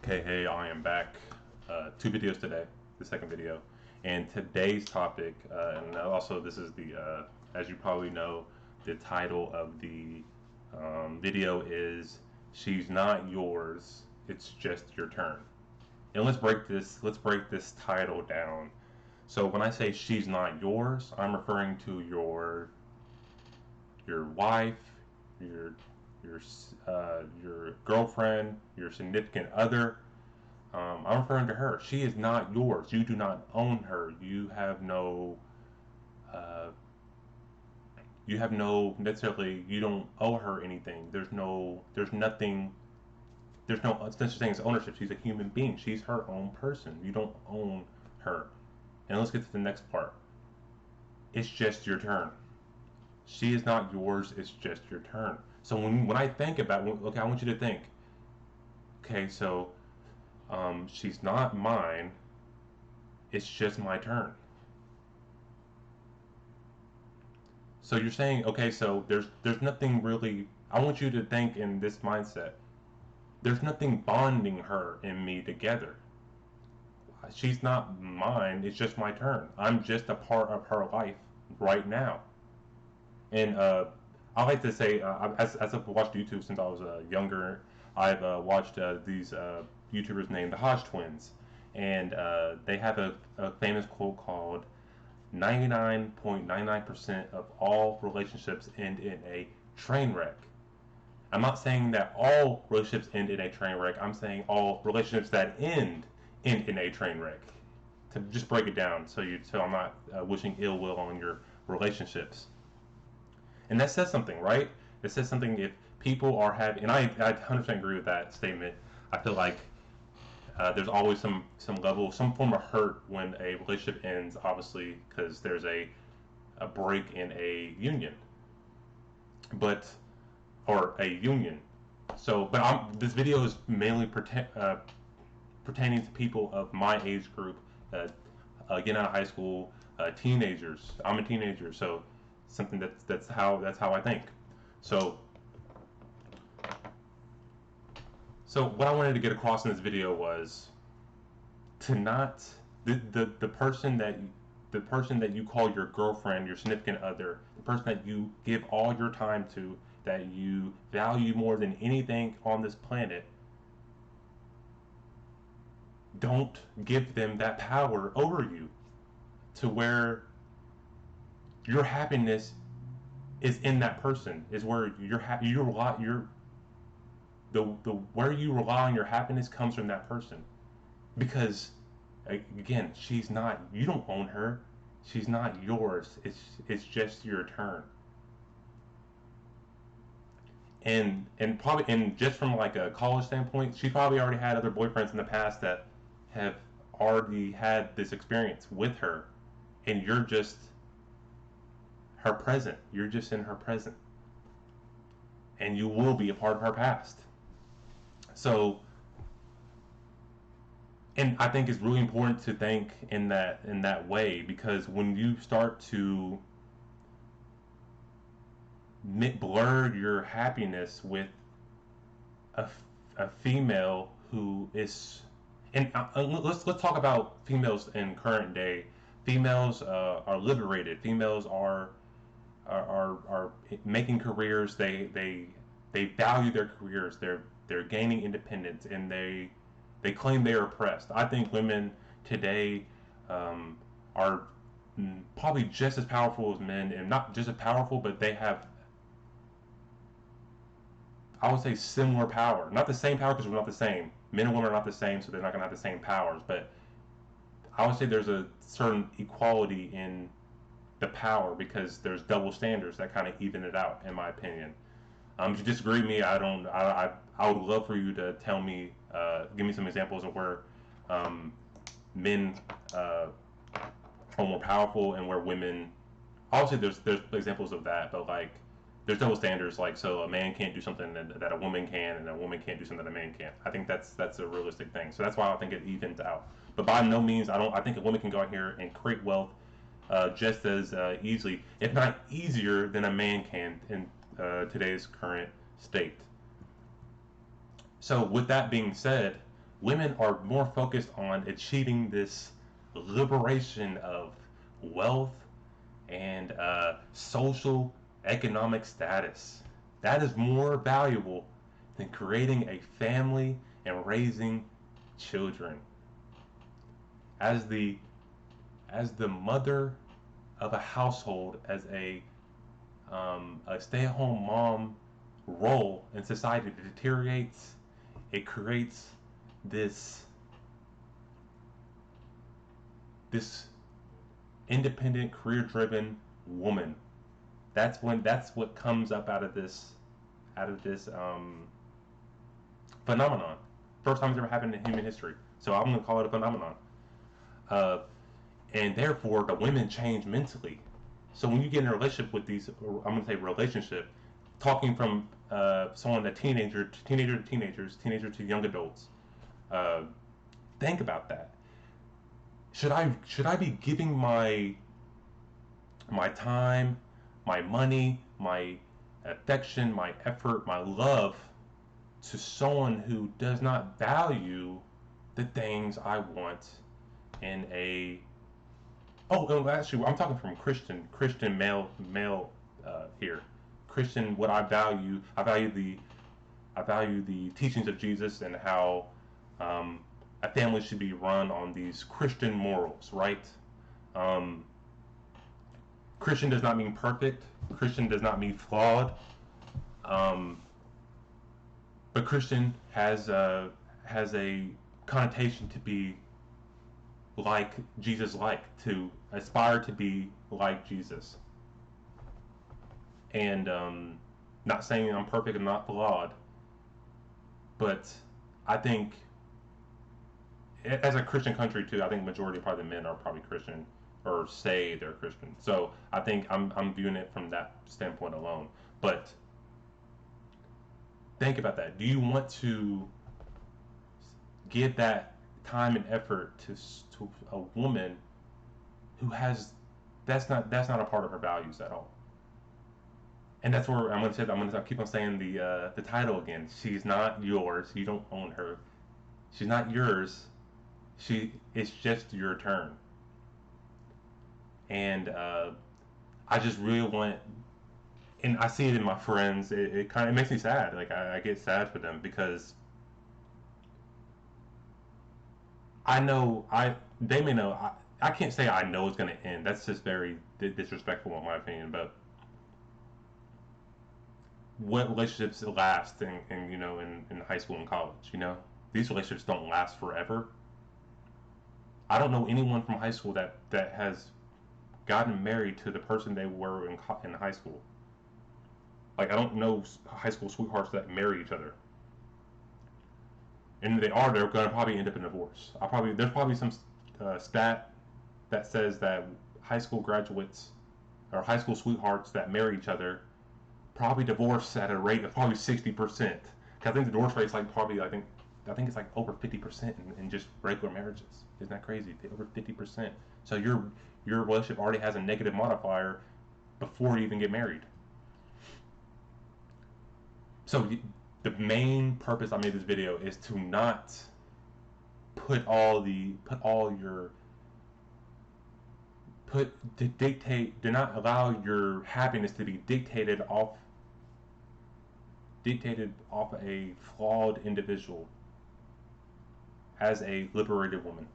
Okay, hey, I am back. Two videos today, the second video. And today's topic, and also this is as you probably know, the title of the video is She's Not Yours, It's Just Your Turn. And let's break this title down. So when I say she's not yours, I'm referring to your wife, your your girlfriend, your significant other. I'm referring to her. She is not yours. You do not own her. Uh, you have no necessarily. You don't owe her anything. There's nothing. There's no such thing as ownership. She's a human being. She's her own person. You don't own her. And let's get to the next part. It's just your turn. She is not yours. It's just your turn. So when I think about, okay, I want you to think. Okay, so she's not mine. It's just my turn. So you're saying, okay, so there's nothing really. I want you to think in this mindset. There's nothing bonding her and me together. She's not mine. It's just my turn. I'm just a part of her life right now. And I like to say, as I've watched YouTube since I was younger, I've watched these YouTubers named the Hodge Twins, and they have a famous quote called 99.99% of all relationships end in a train wreck. I'm not saying that all relationships end in a train wreck. I'm saying all relationships that end in a train wreck. To just break it down, so I'm not wishing ill will on your relationships. And that says something, right? It says something if people are having, and I 100% agree with that statement. I feel like there's always some level, some form of hurt when a relationship ends, obviously, because there's a break in a union, but or a union. So, but this video is mainly pertaining to people of my age group, getting out of high school, teenagers. I'm a teenager, so something that's how I think. So so what I wanted to get across in this video was to not the person that you call your girlfriend, your significant other, the person that you give all your time to, that you value more than anything on this planet. Don't give them that power over you to where your happiness is in that person, is where you're happy. You're the where you rely on your happiness comes from that person, because again, she's not, you don't own her. She's not yours. It's just your turn. And probably, and just from like a college standpoint, she probably already had other boyfriends in the past that have already had this experience with her, and you're just her present. You're just in her present, and you will be a part of her past. So, and I think it's really important to think in that way, because when you start to blur your happiness with a, a female who is, and let's talk about females in current day. Females are liberated. Females are making careers. They value their careers. They're gaining independence, and they claim they are oppressed. I think women today are probably just as powerful as men, and not just as powerful, but they have, I would say, similar power. Not the same power, because we're not the same. Men and women are not the same, so they're not going to have the same powers. But I would say there's a certain equality in the power, because there's double standards that kind of even it out, in my opinion. If you disagree with me, I don't. I would love for you to tell me, give me some examples of where men are more powerful, and where women. Obviously, there's examples of that, but like there's double standards. Like, so a man can't do something that a woman can, and a woman can't do something that a man can't. I think that's a realistic thing. So that's why I think it evens out. But by no means, I don't. I think a woman can go out here and create wealth just as easily, if not easier, than a man can in today's current state. So with that being said, Women are more focused on achieving this liberation of wealth and social economic status. That is more valuable than creating a family and raising children. As the mother of a household, as a stay-at-home mom role in society deteriorates, it creates this this independent, career-driven woman. That's what comes up out of this phenomenon. First time it's ever happened in human history. So I'm gonna call it a phenomenon. Uh, and therefore, the women change mentally. So when you get in a relationship with these, I'm gonna say relationship, talking from someone a teenager to teenagers, teenager to young adults. Uh, think about that. Should I be giving my time, my money, my affection, my effort, my love to someone who does not value the things I want in a actually I'm talking from Christian male here. Christian, what I value the teachings of Jesus and how um, a family should be run on these Christian morals, right? Um, Christian does not mean perfect. Christian does not mean flawed. Um, but Christian has a connotation to be like Jesus, like to aspire to be like Jesus. And not saying I'm perfect and not flawed, but I think as a Christian country too, I think majority probably the men are probably Christian or say they're Christian. So I think I'm viewing it from that standpoint alone. But think about that. Do you want to give that time and effort to a woman who has that's not a part of her values at all? And that's where I'm gonna keep on saying the title again. She's not yours. You don't own her. She's not yours. It's just your turn. And I just really want, and I see it in my friends. It kind of makes me sad. Like I get sad for them because I know they may know I can't say I know it's going to end. That's just very disrespectful in my opinion. But what relationships last in in high school and college? These relationships don't last forever. I don't know anyone from high school that has gotten married to the person they were in high school. Like I don't know high school sweethearts that marry each other, and they're gonna probably end up in divorce. There's probably some stat that says that high school graduates or high school sweethearts that marry each other probably divorce at a rate of probably 60%. Because I think the divorce rate is like probably I think it's like over 50% in just regular marriages. Isn't that crazy? Over 50%. So your relationship already has a negative modifier before you even get married. So the main purpose I made this video is to not put all your put to dictate do not allow your happiness to be dictated off a flawed individual as a liberated woman.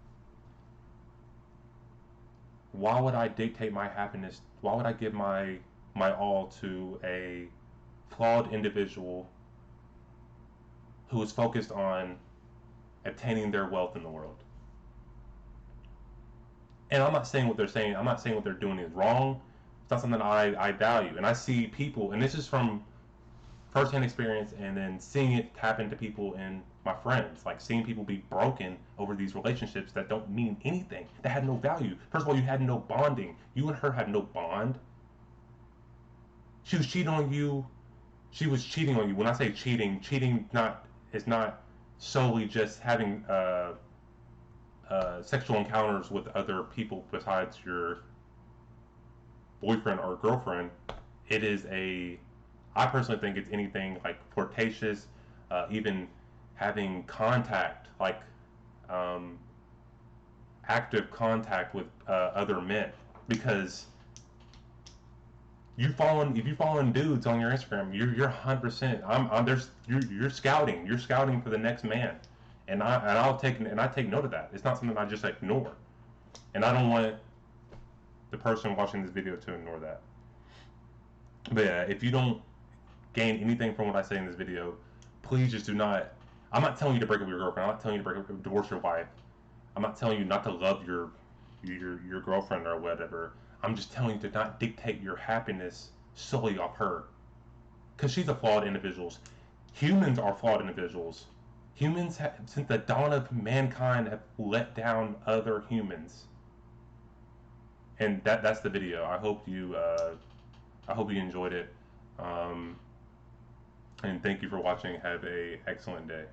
Why would I dictate my happiness? Why would I give my all to a flawed individual who is focused on obtaining their wealth in the world? And I'm not saying what they're saying. I'm not saying what they're doing is wrong. It's not something I value. And I see people, and this is from firsthand experience, and then seeing it happen to people and my friends, like seeing people be broken over these relationships that don't mean anything, that had no value. First of all, you had no bonding. You and her had no bond. She was cheating on you. She was cheating on you. When I say cheating, cheating not is not solely just having sexual encounters with other people besides your boyfriend or girlfriend. It is I personally think it's anything like flirtatious, even having contact, like active contact with other men, because if you following dudes on your Instagram, you're 100%. I'm there's you're scouting. You're scouting for the next man, I take note of that. It's not something I just ignore, and I don't want the person watching this video to ignore that. But yeah, if you don't gain anything from what I say in this video, please just do not. I'm not telling you to break up with your girlfriend. I'm not telling you to break up, divorce your wife. I'm not telling you not to love your girlfriend or whatever. I'm just telling you to not dictate your happiness solely off her, because she's a flawed individual. Humans are flawed individuals. Humans, since the dawn of mankind, have let down other humans, and that's the video. I hope you enjoyed it, and thank you for watching. Have a excellent day.